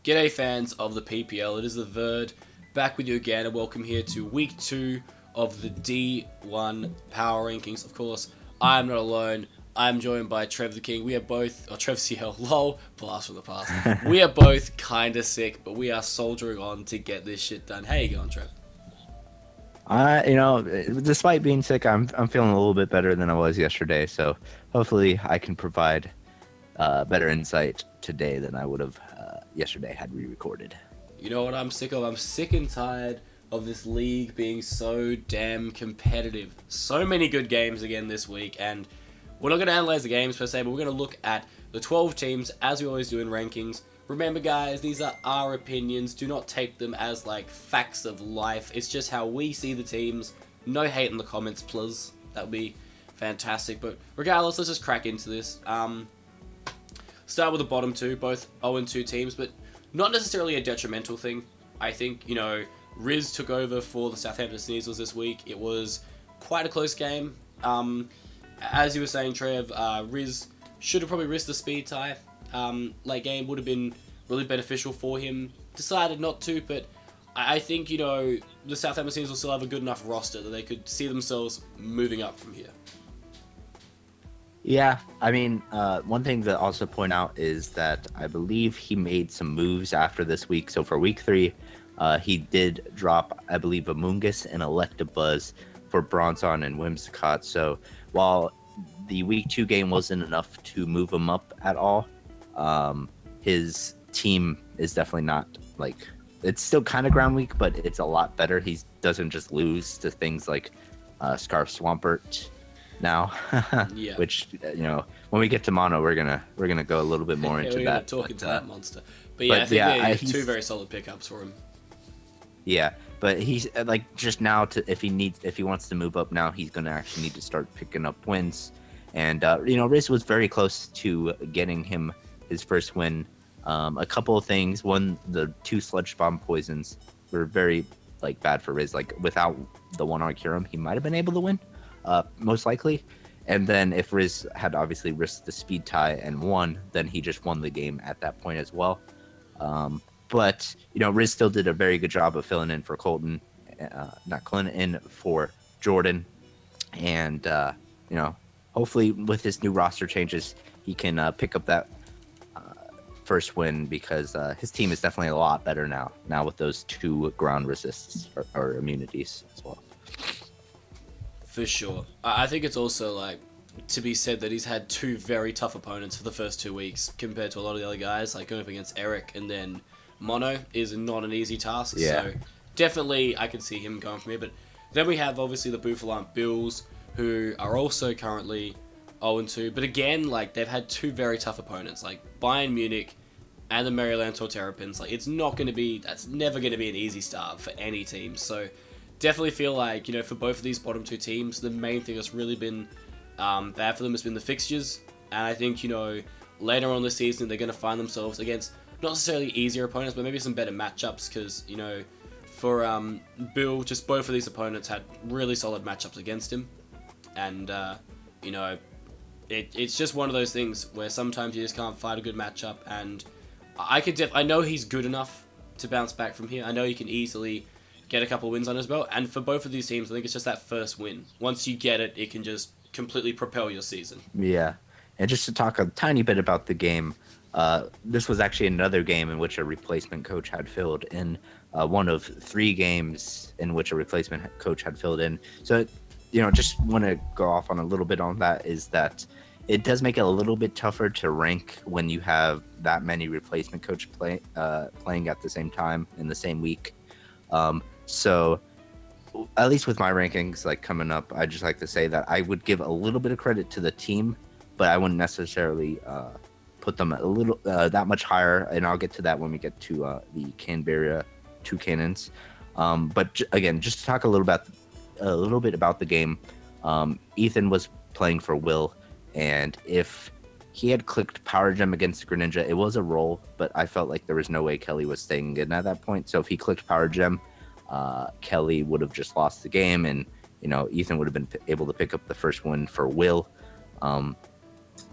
G'day fans of the PPL, it is the Verd, back with you again, and welcome here to week 2 of the D1 Power Rankings. Of course, I am not alone. I'm joined by Trev the King. We are both, Trev CL, lol, blast from the past. We are both kinda sick, but we are soldiering on to get this shit done. How you going, Trev? Despite being sick, I'm feeling a little bit better than I was yesterday. So hopefully I can provide better insight today than I would have yesterday had we recorded. You know what I'm sick of? I'm sick and tired of this league being so damn competitive. So many good games again this week, and we're not going to analyze the games per se, but we're going to look at the 12 teams as we always do in rankings. Remember, guys, these are our opinions. Do not take them as like facts of life. It's just how we see the teams. No hate in the comments, please. That would be fantastic. But regardless, let's just crack into this. Start with the bottom two, both 0-2 teams, but not necessarily a detrimental thing. I think, Riz took over for the Southampton Sneasels this week. It was quite a close game. As you were saying, Trev, Riz should have probably risked the speed tie. Late game would have been really beneficial for him. Decided not to, but I think, the Southampton Sneasels still have a good enough roster that they could see themselves moving up from here. Yeah, I mean, one thing to also point out is that I believe he made some moves after this week. So for week 3, he did drop, I believe, a Mungus and Electabuzz for Bronzong and Whimsicott. So while the week 2 game wasn't enough to move him up at all, his team is definitely not it's still kind of ground weak, but it's a lot better. He doesn't just lose to things like Scarf Swampert now. Yeah. Which when we get to mono, we're gonna go a little bit more into we're that. Talk into that monster. But I think he's 2 very solid pickups for him. Yeah, but he's just now if he wants to move up now, he's gonna actually need to start picking up wins. And Riz was very close to getting him his first win. A couple of things. One, the 2 Sludge Bomb poisons were very bad for Riz. Without the 1 Arcurum, he might have been able to win. Most likely. And then if Riz had obviously risked the speed tie and won, then he just won the game at that point as well. But Riz still did a very good job of filling in for Colton, for Jordan. And hopefully with his new roster changes, he can pick up that first win, because his team is definitely a lot better now with those 2 ground resists or immunities as well. For sure. I think it's also to be said that he's had 2 very tough opponents for the first 2 weeks compared to a lot of the other guys. Going up against Eric and then Mono is not an easy task. Yeah. So definitely I can see him going from here. But then we have obviously the Buffalant Bills, who are also currently 0-2. But again, they've had 2 very tough opponents, Bayern Munich and the Maryland Torterrapins. That's never going to be an easy start for any team. So definitely feel for both of these bottom 2 teams, the main thing that's really been bad for them has been the fixtures. And I think, later on this season, they're going to find themselves against not necessarily easier opponents, but maybe some better matchups, because, for Bill, just both of these opponents had really solid matchups against him. And, it's just one of those things where sometimes you just can't fight a good matchup. And I know he's good enough to bounce back from here. I know he can easily get a couple wins on his belt, and for both of these teams, I think it's just that first win. Once you get it, it can just completely propel your season. Yeah, and just to talk a tiny bit about the game, this was actually another game in which a replacement coach had filled in, one of 3 games in which a replacement coach had filled in. So, just want to go off on a little bit on that, is that it does make it a little bit tougher to rank when you have that many replacement coach playing at the same time in the same week. So at least with my rankings coming up, I just like to say that I would give a little bit of credit to the team, but I wouldn't necessarily put them a little that much higher, and I'll get to that when we get to the Canberra 2 cannons. But again, just to talk a little bit about the game, Ethan was playing for Will, and if he had clicked Power Gem against Greninja, it was a roll, but I felt like there was no way Kelly was staying in at that point. So if he clicked Power Gem, Kelly would have just lost the game, and Ethan would have been able to pick up the first win for Will.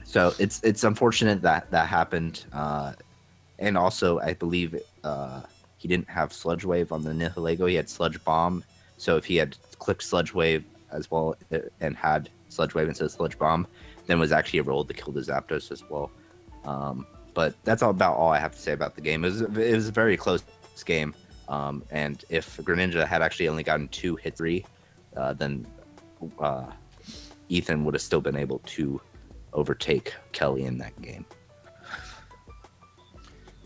So it's unfortunate that happened, And also, I believe he didn't have Sludge Wave on the Nihilego. He had Sludge Bomb. So if he had clicked Sludge Wave as well and had Sludge Wave instead of Sludge Bomb, then was actually a roll to kill the Zapdos as well. But that's about all I have to say about the game. It was a very close game. And if Greninja had actually only gotten 2 hit 3, then Ethan would have still been able to overtake Kelly in that game.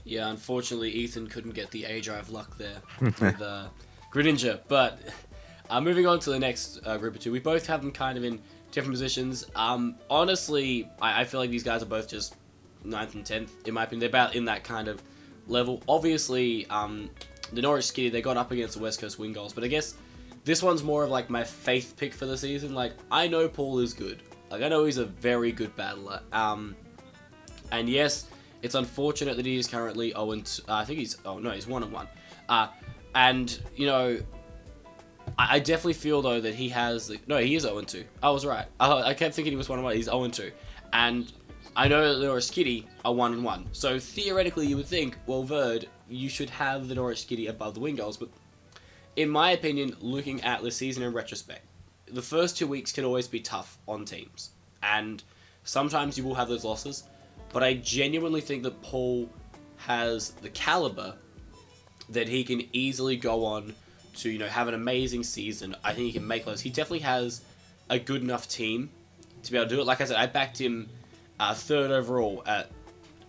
Yeah, unfortunately, Ethan couldn't get the A-Drive luck there with Greninja. But moving on to the next group of two, we both have them kind of in different positions. Honestly, I feel like these guys are both just 9th and 10th, in my opinion. They're about in that kind of level. Obviously, the Norwich Skitty, they got up against the West Coast Wingulls, but I guess this one's more of like my faith pick for the season. Like, I know Paul is good. Like, I know he's a very good battler. And yes, it's unfortunate that he is currently 0-2. I think he's... Oh, no, he's 1-1. And, you know, I definitely feel, though, that he has... No, he is 0-2. I was right. I kept thinking he was 1-1. He's 0-2. And I know that the Norwich Skitty are 1-1. So, theoretically, you would think, well, Verd, you should have the Norwich Skitty above the Wingulls. But, in my opinion, looking at the season in retrospect, the first 2 weeks can always be tough on teams. And sometimes you will have those losses. But I genuinely think that Paul has the caliber that he can easily go on to, you know, have an amazing season. I think he can make those. He definitely has a good enough team to be able to do it. Like I said, I backed him 3rd overall at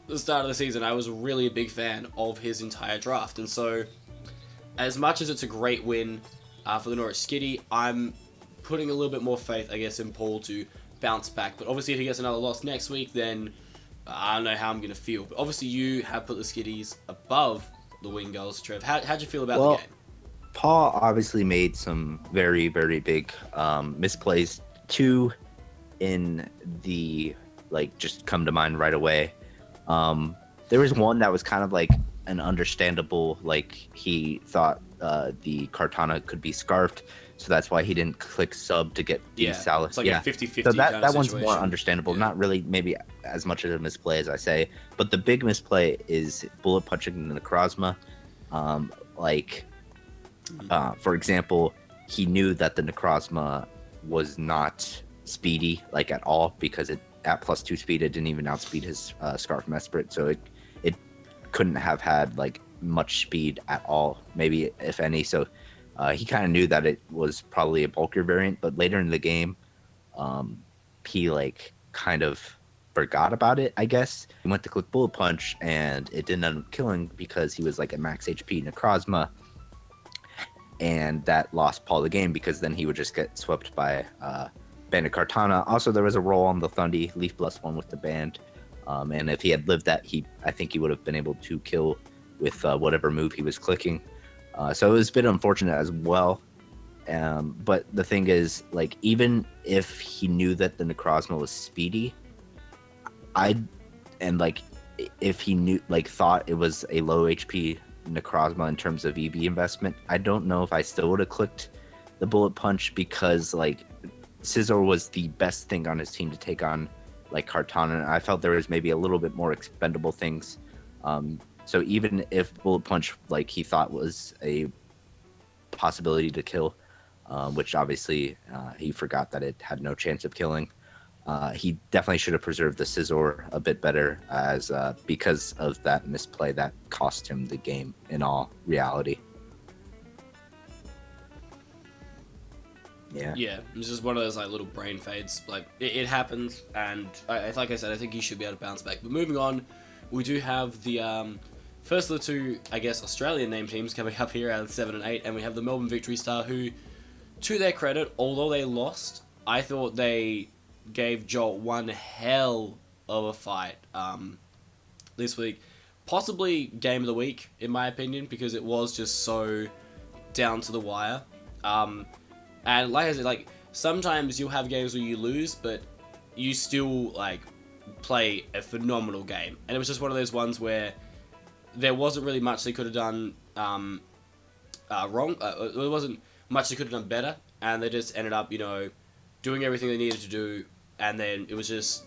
the start of the season. I was really a big fan of his entire draft. And so, as much as it's a great win for the Norwich Skitty, I'm putting a little bit more faith, I guess, in Paul to bounce back. But obviously, if he gets another loss next week, then I don't know how I'm going to feel. But obviously, you have put the Skitties above the Wingulls, Trev. How'd you feel about the game? Paul obviously made some very, very big misplays. 2 in the, like, just come to mind right away. There was one that was kind of like an understandable, like, he thought the Kartana could be scarfed, so that's why he didn't click sub to get the Salas. It's like a 50-50 so that kind of one's situation. more understandable. Yeah. Not really maybe as much of a misplay as I say, but the big misplay is bullet punching the Necrozma. For example, he knew that the Necrozma was not speedy, like, at all, because it at +2 speed, it didn't even outspeed his Scarf Mesprit, so it couldn't have had, like, much speed at all, maybe if any. So he kind of knew that it was probably a bulkier variant, but later in the game, he, like, kind of forgot about it, I guess. He went to click Bullet Punch, and it didn't end up killing because he was, like, a max HP Necrozma, and that lost Paul the game because then he would just get swept by Bandit Kartana. Also, there was a roll on the Thundy, Leaf Blast 1 with the band, and if he had lived that, I think he would have been able to kill with whatever move he was clicking. So it was a bit unfortunate as well. But the thing is, like, even if he knew that the Necrozma was speedy, if he knew, like, thought it was a low HP Necrozma in terms of EB investment, I don't know if I still would have clicked the Bullet Punch, because, like, Scizor was the best thing on his team to take on, like, Kartana, and I felt there was maybe a little bit more expendable things. So even if Bullet Punch, like, he thought was a possibility to kill, which obviously he forgot that it had no chance of killing, he definitely should have preserved the Scizor a bit better, as because of that misplay that cost him the game in all reality. Yeah, it's just one of those, like, little brain fades. Like, it happens, and like I said, I think he should be able to bounce back. But moving on, we do have the first of the two, I guess, Australian name teams coming up here out of 7 and 8, and we have the Melbourne Victory Star, who, to their credit, although they lost, I thought they gave Jolt one hell of a fight this week. Possibly game of the week, in my opinion, because it was just so down to the wire. And like I said, like, sometimes you'll have games where you lose, but you still, like, play a phenomenal game. And it was just one of those ones where there wasn't really much they could have done wrong. There wasn't much they could have done better, and they just ended up, you know, doing everything they needed to do, and then it was just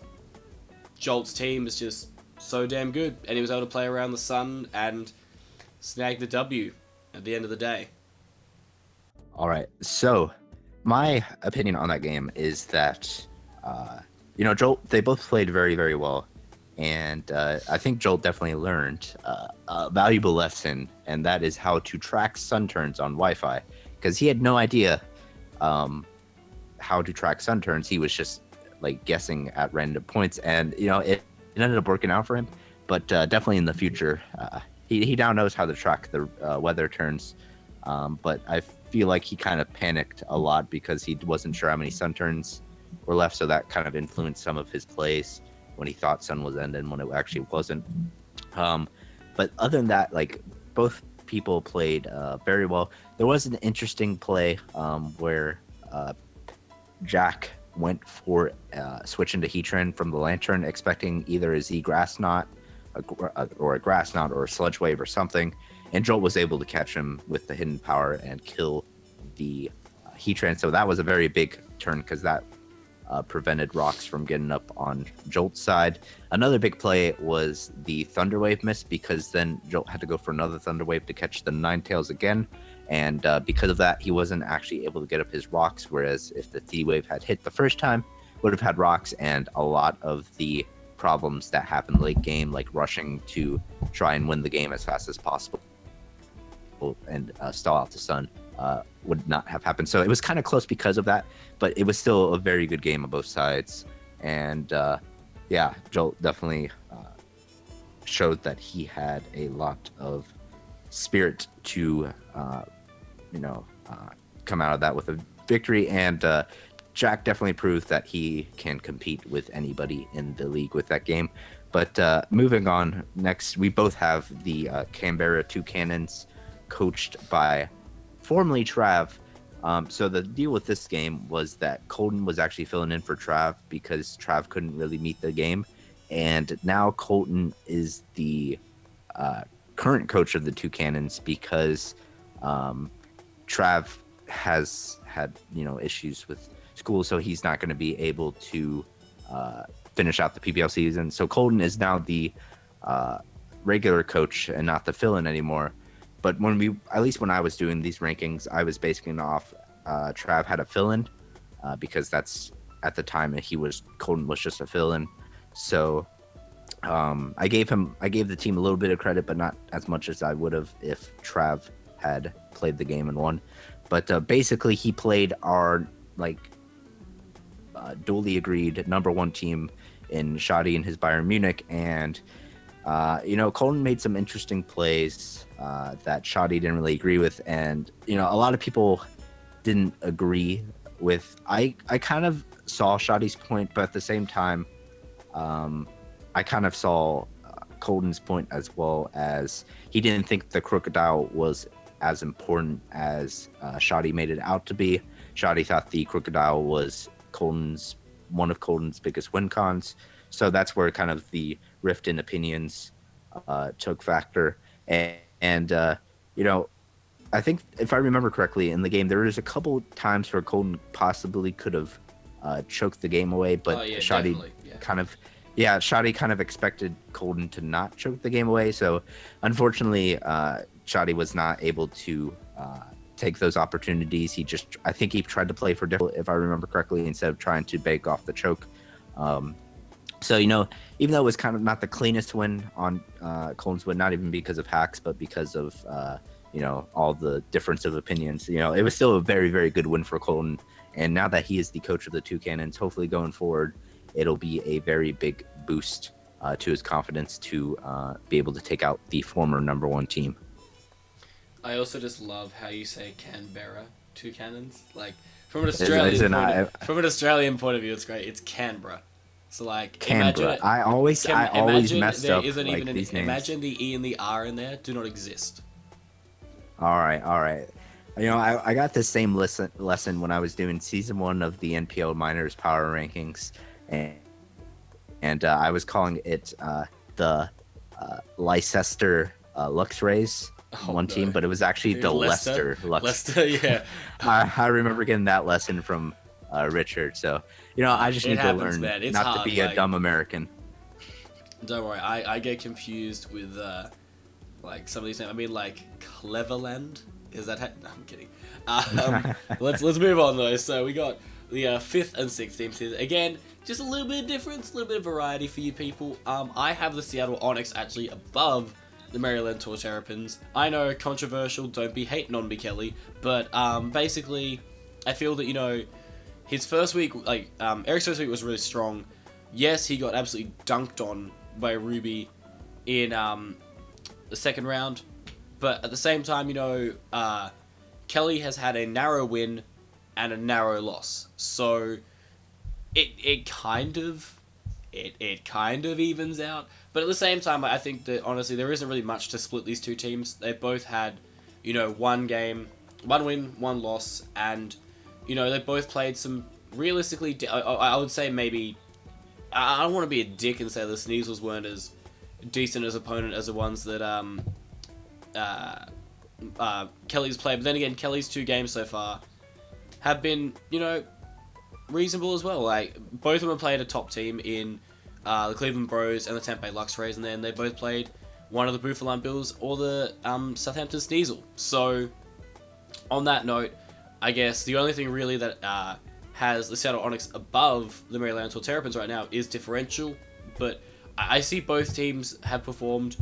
Jolt's team was just so damn good, and he was able to play around the sun and snag the W at the end of the day. All right. So, my opinion on that game is that, Jolt, they both played very, very well. And I think Jolt definitely learned a valuable lesson, and that is how to track sun turns on Wi-Fi. Because he had no idea how to track sun turns. He was just like guessing at random points, and it ended up working out for him. But definitely in the future, he now knows how to track the weather turns. But I feel like he kind of panicked a lot because he wasn't sure how many sun turns were left, so that kind of influenced some of his plays when he thought sun was ending when it actually wasn't. But other than that, like, both people played very well. There was an interesting play where Jack went for switching to Heatran from the Lantern, expecting either a Z Grass Knot or a Grass Knot or a Sludge Wave or something, and Jolt was able to catch him with the hidden power and kill the Heatran. So that was a very big turn because that prevented rocks from getting up on Jolt's side. Another big play was the Thunder Wave miss, because then Jolt had to go for another Thunder Wave to catch the Ninetales again. And because of that, he wasn't actually able to get up his rocks, whereas if the T-Wave had hit the first time, would have had rocks, and a lot of the problems that happened late game, like rushing to try and win the game as fast as possible and stall out the sun, would not have happened. So it was kind of close because of that, but it was still a very good game on both sides. And Jolt definitely showed that he had a lot of spirit to come out of that with a victory. And Jack definitely proved that he can compete with anybody in the league with that game. But moving on, next we both have the Canberra Two Cannons, coached by formerly Trav. So the deal with this game was that Colton was actually filling in for Trav because Trav couldn't really meet the game. And now Colton is the current coach of the Two Cannons because Trav has had issues with school, so he's not going to be able to finish out the PPL season. So Colton is now the regular coach and not the fill-in anymore. But at least when I was doing these rankings, I was basing it off Trav had a fill-in because that's at the time Colton was just a fill-in. So I gave the team a little bit of credit, but not as much as I would have if Trav had played the game and won. But basically, he played our duly agreed number one team in Shoddy and his Bayern Munich, and Colton made some interesting plays that Shoddy didn't really agree with, and a lot of people didn't agree with. I kind of saw Shoddy's point, but at the same time, I kind of saw Colton's point as well, as he didn't think the Crocodile was as important as Shoddy made it out to be. Shoddy thought the Crocodile was one of Colton's biggest win cons. So that's where kind of the rift in opinions took factor. And I think if I remember correctly in the game, there was a couple times where Colton possibly could have choked the game away, but Shoddy Shoddy kind of expected Colton to not choke the game away. So unfortunately, Shoddy was not able to take those opportunities. I think he tried to play for different, if I remember correctly, instead of trying to bake off the choke. So, even though it was kind of not the cleanest win on Colton's win, not even because of hacks, but because of, all the difference of opinions, it was still a very, very good win for Colton. And now that he is the coach of the Two Cannons, hopefully going forward, it'll be a very big boost to his confidence to be able to take out the former number one team. I also just love how you say Canberra Two Cannons. Like, from an Australian point of view, it's great. It's Canberra. So Canberra. I always messed up these names. Imagine the E and the R in there do not exist. All right. I got the same lesson when I was doing season 1 of the NPL Miners Power Rankings, and I was calling it the Leicester Lux Rays team, but it was actually the Leicester Lux. Leicester, yeah. I remember getting that lesson from Richard. So I just need to learn not to be a dumb American. Don't worry, I get confused with like some of these names. I mean, like Cleverland. Is that? No, I'm kidding. Let's move on though. So we got the fifth and sixth teams here. Again, just a little bit of difference, a little bit of variety for you people. I have the Seattle Onyx actually above the Maryland Terrapins. I know, controversial. Don't be hating on me, Kelly. But basically, I feel that his first week, like Eric's first week was really strong. Yes, he got absolutely dunked on by Ruby in the second round, but at the same time, Kelly has had a narrow win and a narrow loss, so it kind of evens out. But at the same time, I think that honestly there isn't really much to split these two teams. They both had one win, one loss, and they both played some realistically. I would say maybe I don't want to be a dick and say the Sneasels weren't as decent as opponent as the ones that Kelly's played. But then again, Kelly's 2 games so far have been, reasonable as well. Like, both of them have played a top team in the Cleveland Bros and the Tampa Bay Lux Rays, and then they both played one of the Buffalo Bills or the Southampton Sneasel. So, on that note, I guess the only thing really that has the Seattle Onyx above the Maryland Terrapins right now is differential, but I see both teams have performed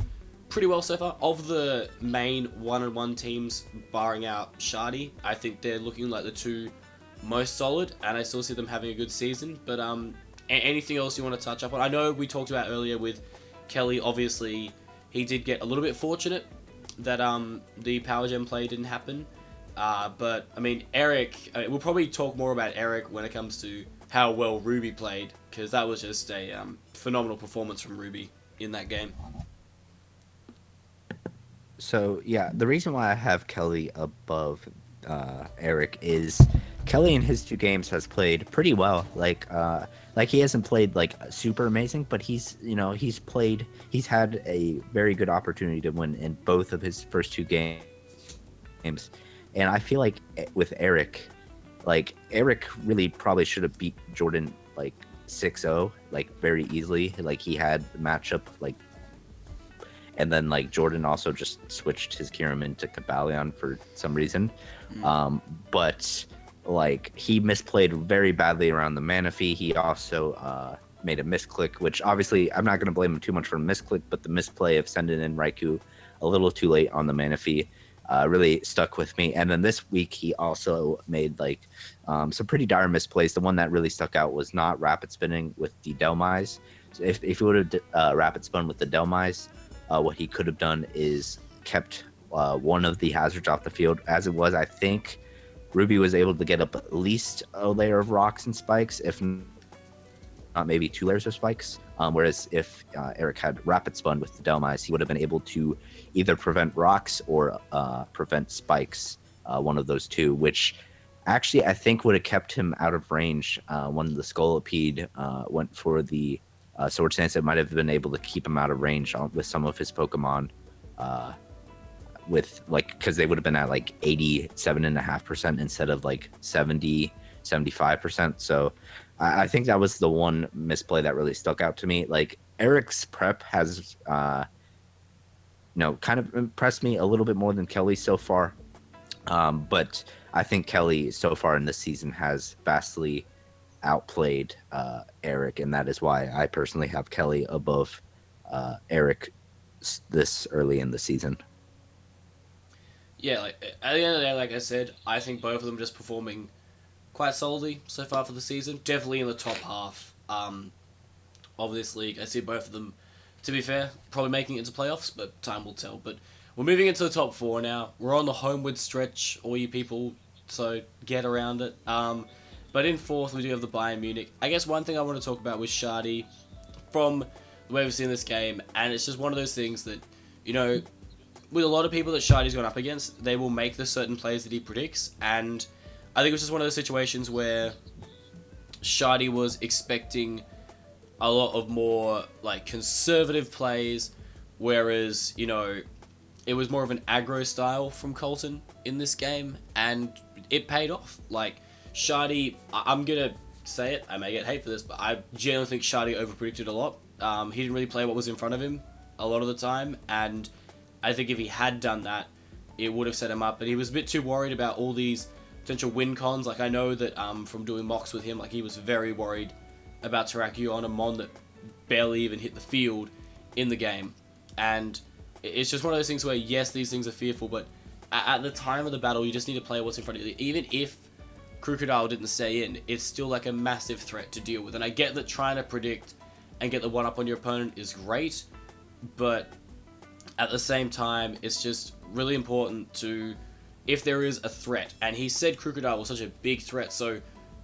pretty well so far. Of the main 1-1 teams, barring out Shardy, I think they're looking like the 2 most solid, and I still see them having a good season. But anything else you want to touch up on? I know we talked about earlier with Kelly, obviously, he did get a little bit fortunate that the Power Gem play didn't happen. But, I mean, Eric, we'll probably talk more about Eric when it comes to how well Ruby played, because that was just a phenomenal performance from Ruby in that game. So, yeah, the reason why I have Kelly above Eric is Kelly in his 2 games has played pretty well. Like he hasn't played like super amazing, but he's had a very good opportunity to win in both of his first 2 games. And I feel like with Eric, really probably should have beat Jordan like 6-0, like very easily. Like he had the matchup, like, and then like Jordan also just switched his Kieran to Kabalion for some reason. But like he misplayed very badly around the Manaphy. He also made a misclick, which obviously I'm not going to blame him too much for a misclick, but the misplay of sending in Raikou a little too late on the Manaphy really stuck with me. And then this week he also made like some pretty dire misplays. The one that really stuck out was not rapid spinning with the Delmise. So if he would have rapid spun with the Delmise, what he could have done is kept one of the hazards off the field. As it was, I think Ruby was able to get up at least a layer of rocks and spikes, if not maybe 2 layers of spikes. Whereas if Eric had rapid spun with the Delmise, he would have been able to either prevent rocks or prevent spikes, one of those 2, which actually I think would have kept him out of range when the Scolipede went for the Sword Stance. It might have been able to keep him out of range with some of his Pokemon, with like, because they would have been at like 87.5% instead of like 70-75%. So I think that was the one misplay that really stuck out to me. Like Eric's prep has kind of impressed me a little bit more than Kelly so far, but I think Kelly so far in this season has vastly outplayed Eric, and that is why I personally have Kelly above Eric this early in the season. Yeah, like at the end of the day, like I said, I think both of them just performing quite solidly so far for the season. Definitely in the top half of this league. I see both of them, to be fair, probably making it into playoffs, but time will tell. But we're moving into the top 4 now. We're on the homeward stretch, all you people, so get around it. But in 4th, we do have the Bayern Munich. I guess one thing I want to talk about was Shardy from the way we've seen this game, and it's just one of those things that, with a lot of people that Shardy's gone up against, they will make the certain plays that he predicts, and I think it was just one of those situations where Shardy was expecting a lot of more like conservative plays, whereas, it was more of an aggro style from Colton in this game, and it paid off. Like, Shardy, I'm going to say it, I may get hate for this, but I genuinely think Shardy overpredicted a lot. he didn't really play what was in front of him a lot of the time, and I think if he had done that, it would have set him up. But he was a bit too worried about all these potential win cons. Like, I know that from doing mocks with him, like, he was very worried about Terrakio on a Mon that barely even hit the field in the game. And it's just one of those things where, yes, these things are fearful, but at the time of the battle, you just need to play what's in front of you. Even if Crocodile didn't stay in, it's still like a massive threat to deal with. And I get that trying to predict and get the one up on your opponent is great, but at the same time, it's just really important to, if there is a threat, and he said Crocodile was such a big threat, so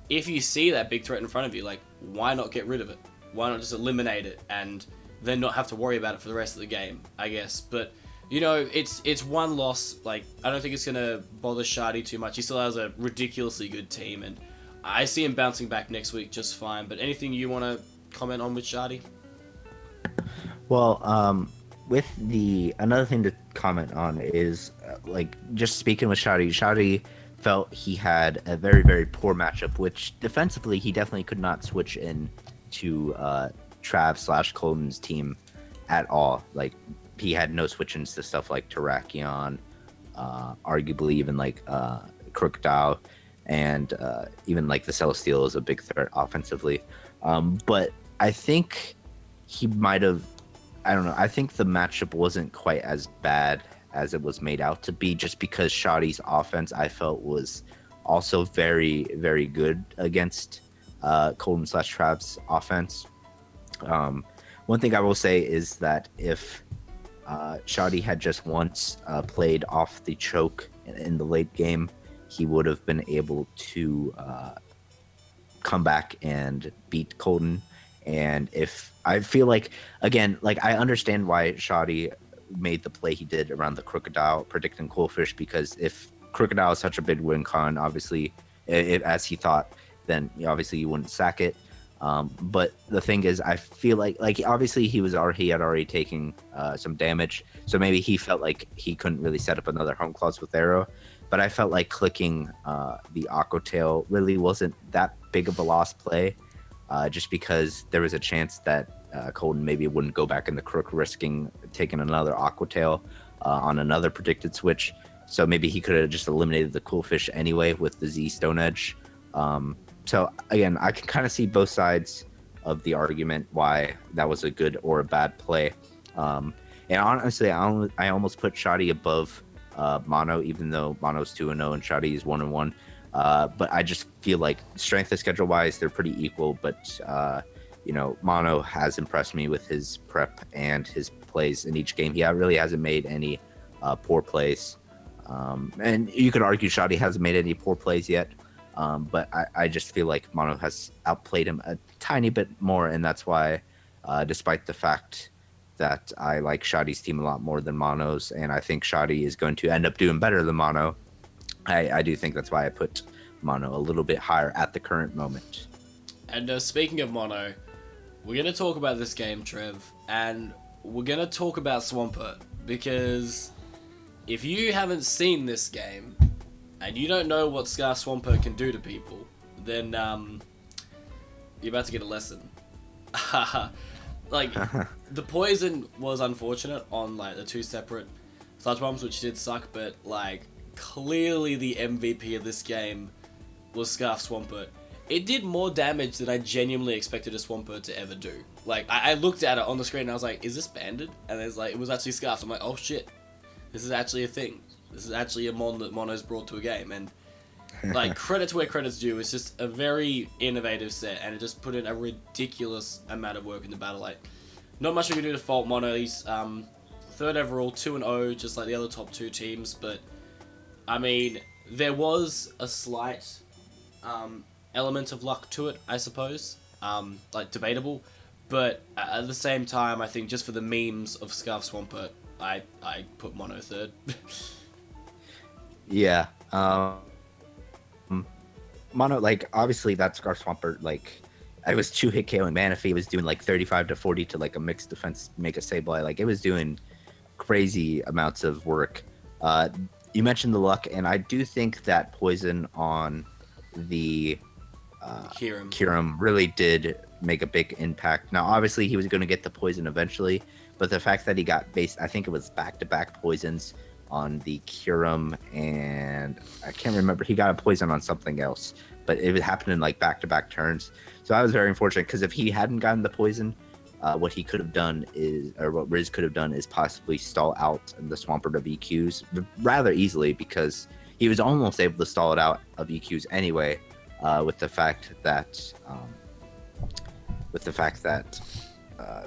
if you see that big threat in front of you, like, why not get rid of it? Why not just eliminate it and then not have to worry about it for the rest of the game, I guess. But, you know, it's one loss. Like, I don't think it's going to bother Shardy too much. He still has a ridiculously good team, and I see him bouncing back next week just fine. But anything you want to comment on with Shardy? Well, another thing to comment on is like, just speaking with Shoddy felt he had a very, very poor matchup, which defensively he definitely could not switch in to Trav/Colton's team at all. Like, he had no switch-ins to stuff like Terrakion, arguably even like Crocodile, and even like the Celestial is a big threat offensively. But I think he might have, I don't know, I think the matchup wasn't quite as bad as it was made out to be, just because Shoddy's offense, I felt, was also very, very good against Colton/Trav's offense. One thing I will say is that if Shoddy had just once played off the choke in the late game, he would have been able to come back and beat Colton. And if I feel like, again, like, I understand why Shoddy made the play he did around the Crocodile predicting Coolfish, because if Crocodile is such a big win con, obviously, as he thought, then obviously you wouldn't sack it. But the thing is, I feel like obviously he had already taken some damage, so maybe he felt like he couldn't really set up another home clause with Arrow. But I felt like clicking the Aqua Tail really wasn't that big of a lost play, just because there was a chance that Colton maybe wouldn't go back in the crook, risking taking another Aqua Tail on another predicted switch. So maybe he could have just eliminated the Coolfish anyway with the Z Stone Edge. So again, I can kind of see both sides of the argument why that was a good or a bad play. And honestly, I almost put Shoddy above Mono, even though Mono's 2-0 and Shoddy is 1-1. But I just feel like strength of schedule wise, they're pretty equal. But Mono has impressed me with his prep and his plays in each game. He really hasn't made any poor plays. And you could argue Shoddy hasn't made any poor plays yet. But I just feel like Mono has outplayed him a tiny bit more, and that's why, despite the fact that I like Shoddy's team a lot more than Mono's, and I think Shoddy is going to end up doing better than Mono, I do think that's why I put Mono a little bit higher at the current moment. And speaking of Mono, we're going to talk about this game, Trev, and we're going to talk about Swampert, because if you haven't seen this game, and you don't know what Scar Swampert can do to people, then you're about to get a lesson. Like, the poison was unfortunate on like the two separate sludge bombs, which did suck, but like, clearly the MVP of this game was Scarf Swampert. It did more damage than I genuinely expected a Swampert to ever do. Like, I looked at it on the screen and I was like, is this banded? And there's like, it was actually Scarf. I'm like, oh shit, this is actually a thing. This is actually a mon that Mono's brought to a game, and like, credit to where credit's due. It's just a very innovative set, and it just put in a ridiculous amount of work in the battle. Like, not much we can do to fault Mono. He's third overall, 2-0, just like the other top two teams. But I mean, there was a slight element of luck to it, I suppose. Like, debatable, but at the same time, I think just for the memes of Scarf Swampert, I put Mono third. Yeah. Mono, like, obviously that Scarf Swampert, like, I was 2-hit KOing Manaphy. It was doing like 35 to 40 to like a mixed defense, make a Sableye. Like, it was doing crazy amounts of work. You mentioned the luck, and I do think that poison on the Kieran. Kiram really did make a big impact. Now, obviously, he was going to get the poison eventually, but the fact that he got I think it was back-to-back poisons on the Kiram, and I can't remember, he got a poison on something else, but it happened in like back-to-back turns. So I was very unfortunate because if he hadn't gotten the poison, what he could have done is, or what Riz could have done is possibly stall out the Swampert of EQs rather easily, because he was almost able to stall it out of EQs anyway, with the fact that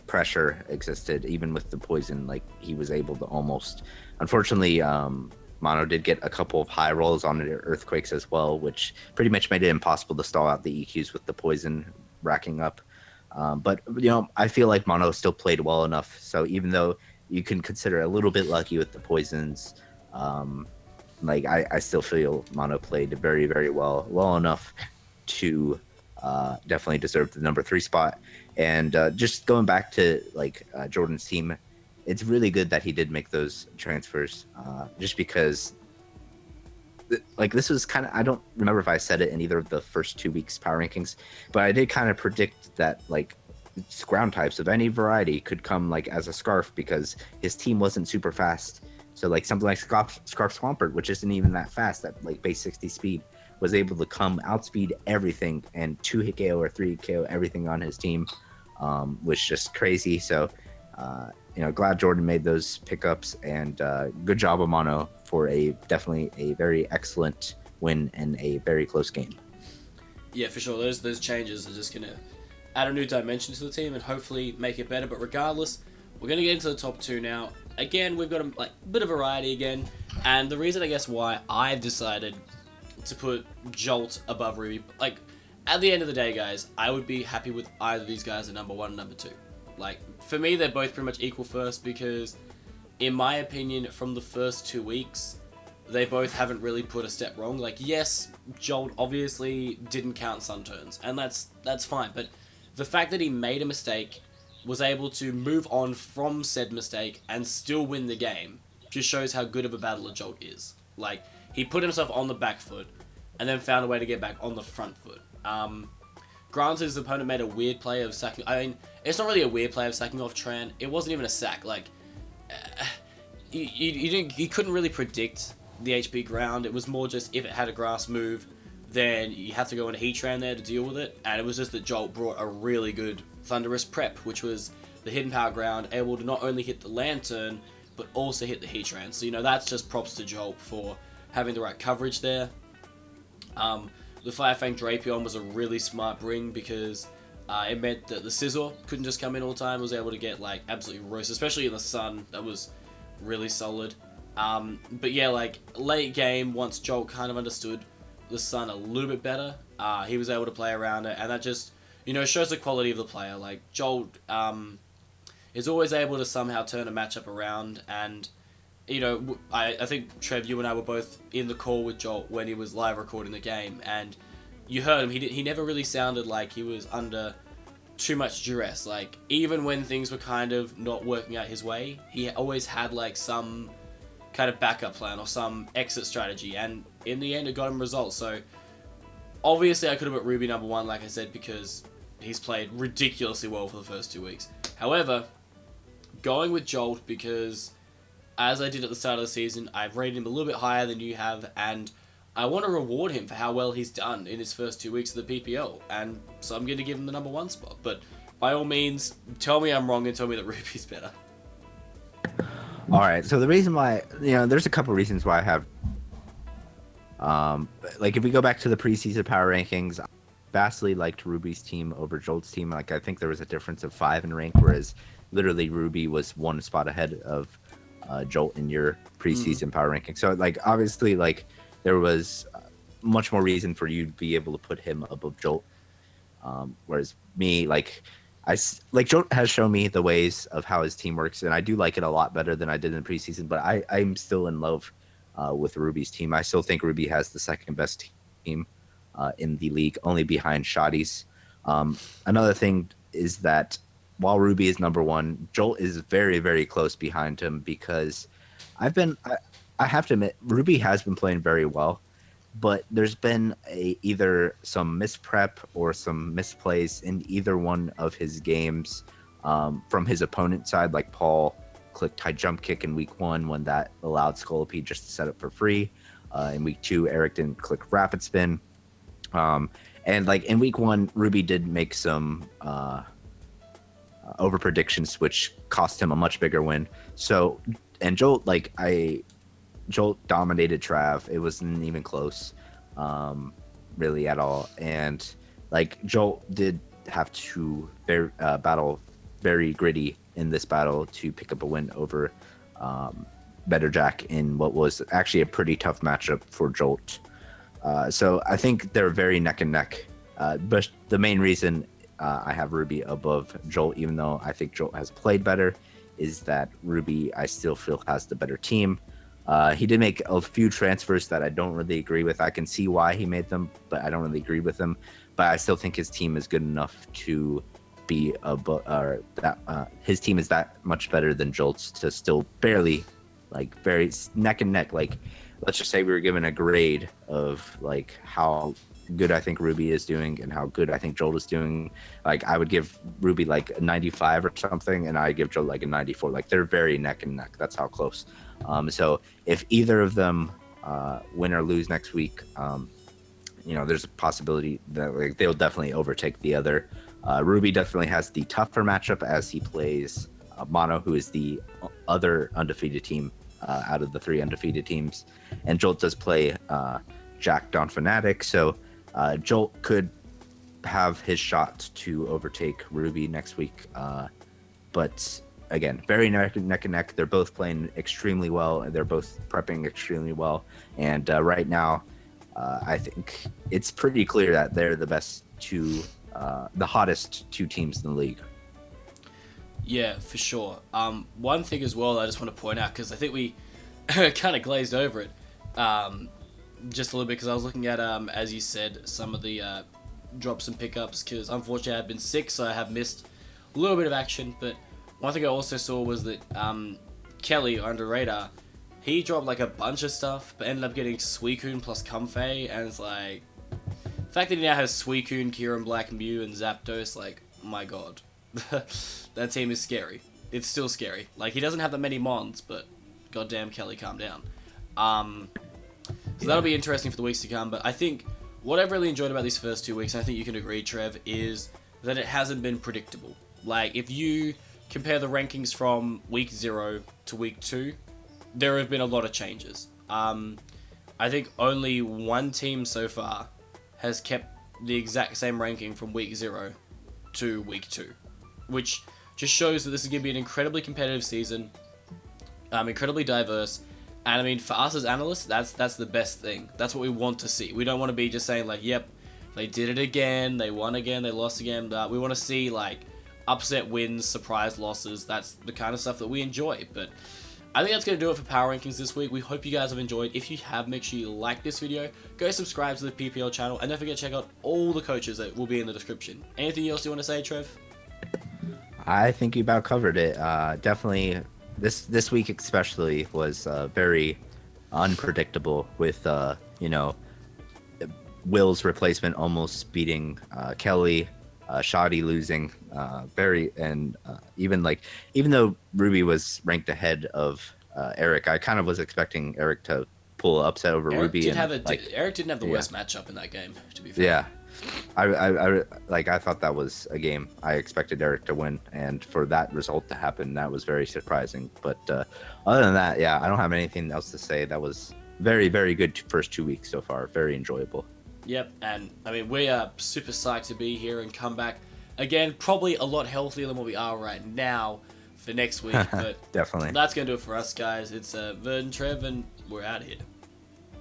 pressure existed. Even with the poison, like, he was able to almost. Unfortunately, Mono did get a couple of high rolls on the earthquakes as well, which pretty much made it impossible to stall out the EQs with the poison racking up. But I feel like Mono still played well enough. So even though you can consider a little bit lucky with the poisons, like, I still feel Mono played very, very well enough to definitely deserve the number 3 spot. And just going back to Jordan's team, it's really good that he did make those transfers, just because this was kind of, I don't remember if I said it in either of the first 2 weeks power rankings, but I did kind of predict that ground types of any variety could come as a Scarf, because his team wasn't super fast. So something like Scarf Swampert, which isn't even that fast at base 60 speed, was able to come outspeed everything and 2-hit KO or 3-hit KO everything on his team, was just crazy. So glad Jordan made those pickups, and good job Amano for definitely a very excellent win in a very close game. Yeah, for sure. Those changes are just going to add a new dimension to the team and hopefully make it better. But regardless, we're going to get into the top 2 now. Again, we've got a bit of variety again. And the reason, I guess, why I've decided to put Jolt above Ruby, at the end of the day, guys, I would be happy with either of these guys at number 1 and number 2. For me, they're both pretty much equal first, because in my opinion, from the first 2 weeks, they both haven't really put a step wrong. Yes, Jolt obviously didn't count Sun Turns, and that's fine, but the fact that he made a mistake, was able to move on from said mistake, and still win the game, just shows how good of a battler Jolt is. He put himself on the back foot, and then found a way to get back on the front foot. Granted, his opponent made a weird play of sacking. I mean, it's not really a weird play of sacking off Tran. It wasn't even a sack. You couldn't really predict the HP ground. It was more just if it had a grass move, then you have to go into Heatran there to deal with it. And it was just that Jolt brought a really good Thunderous prep, which was the hidden power ground, able to not only hit the Lantern, but also hit the Heatran. So, that's just props to Jolt for having the right coverage there. The Firefang Drapion was a really smart bring, because it meant that the Scizor couldn't just come in all the time. It was able to get absolutely roasted, especially in the sun. That was really solid. But yeah, late game, once Jolt kind of understood the sun a little bit better, he was able to play around it, and that just shows the quality of the player. Jolt is always able to somehow turn a matchup around, and I think, Trev, you and I were both in the call with Jolt when he was live recording the game, and you heard him. He never really sounded like he was under too much duress. Even when things were kind of not working out his way, he always had some kind of backup plan or some exit strategy, and in the end it got him results. So obviously I could have put Ruby number 1, like I said, because he's played ridiculously well for the first 2 weeks. However, going with Jolt, because as I did at the start of the season, I've rated him a little bit higher than you have, and I want to reward him for how well he's done in his first 2 weeks of the PPL, and so I'm going to give him the number 1 spot. But by all means, tell me I'm wrong and tell me that Ruby's better. All right, so the reason why, there's a couple reasons why I have, if we go back to the preseason power rankings, I vastly liked Ruby's team over Jolt's team. I think there was a difference of 5 in rank, whereas literally Ruby was 1 spot ahead of Jolt in your preseason power ranking. So obviously there was much more reason for you to be able to put him above Jolt, whereas me, Jolt has shown me the ways of how his team works, and I do like it a lot better than I did in the preseason, but I'm still in love with Ruby's team. I still think Ruby has the second best team in the league, only behind Shoddy's. Another thing is that while Ruby is number 1, Jolt is very, very close behind him, because I have to admit, Ruby has been playing very well, but there's been either some misprep or some misplays in either one of his games from his opponent's side. Like Paul clicked high jump kick in week 1 when that allowed Scolopy just to set up for free. In week 2, Eric didn't click rapid spin. And like in week 1, Ruby did make some over predictions, which cost him a much bigger win. So, and Jolt, Jolt dominated Trav. It wasn't even close, really at all. And like Jolt did have to battle very gritty in this battle to pick up a win over Better Jack in what was actually a pretty tough matchup for Jolt. So I think they're very neck and neck. But the main reason I have Ruby above Jolt, even though I think Jolt has played better, is that Ruby I still feel has the better team. He did make a few transfers that I don't really agree with. I can see why he made them, but I don't really agree with them. But I still think his team is good enough to be his team is that much better than Jolt's to still barely, like, very neck and neck. Like, let's just say we were given a grade of like how good I think Ruby is doing and how good I think Jolt is doing. Like, I would give Ruby like a 95 or something, and I give Jolt like a 94. Like, they're very neck and neck. That's how close. So if either of them win or lose next week, there's a possibility that like they'll definitely overtake the other. Ruby definitely has the tougher matchup as he plays Mono, who is the other undefeated team out of the 3 undefeated teams, and Jolt does play Jack Don Fnatic, so Jolt could have his shot to overtake Ruby next week. But again, very neck and neck. They're both playing extremely well, and they're both prepping extremely well. And right now, I think it's pretty clear that they're the best the hottest 2 teams in the league. Yeah, for sure. One thing as well I just want to point out, because I think we kind of glazed over it just a little bit, because I was looking at, as you said, some of the drops and pickups, because unfortunately I've been sick, so I have missed a little bit of action. But one thing I also saw was that Kelly, under radar, he dropped like a bunch of stuff, but ended up getting Suicune plus Comfey, and it's like, the fact that he now has Suicune, Kieran Black, Mew, and Zapdos, like, my god. That team is scary. It's still scary. Like, he doesn't have that many mons, but goddamn, Kelly, calm down. So that'll be interesting for the weeks to come. But I think what I've really enjoyed about these first 2 weeks, and I think you can agree, Trev, is that it hasn't been predictable. Like, if you compare the rankings from week 0 to week 2, there have been a lot of changes. I think only one team so far has kept the exact same ranking from week 0 to week 2, which just shows that this is going to be an incredibly competitive season, incredibly diverse. And I mean, for us as analysts, that's the best thing. That's what we want to see. We don't want to be just saying like, yep, they did it again, they won again, they lost again. We want to see like upset wins, surprise losses. That's the kind of stuff that we enjoy. But I think that's going to do it for Power Rankings this week. We hope you guys have enjoyed. If you have, make sure you like this video, go subscribe to the PPL channel, and don't forget to check out all the coaches that will be in the description. Anything else you want to say, Trev? I think you about covered it. Definitely, this week especially was very unpredictable with Will's replacement almost beating Kelly, Shoddy losing even though Ruby was ranked ahead of Eric, I kind of was expecting Eric to pull an upset over Ruby. Eric didn't have the worst matchup in that game, to be fair. Yeah. I thought that was a game I expected Eric to win, and for that result to happen, that was very surprising. But other than that, yeah, I don't have anything else to say. That was very, very good first 2 weeks so far. Very enjoyable. Yep, and I mean, we are super psyched to be here and come back again, probably a lot healthier than what we are right now for next week. But definitely, that's going to do it for us, guys. It's Vern, Trev, and we're out of here.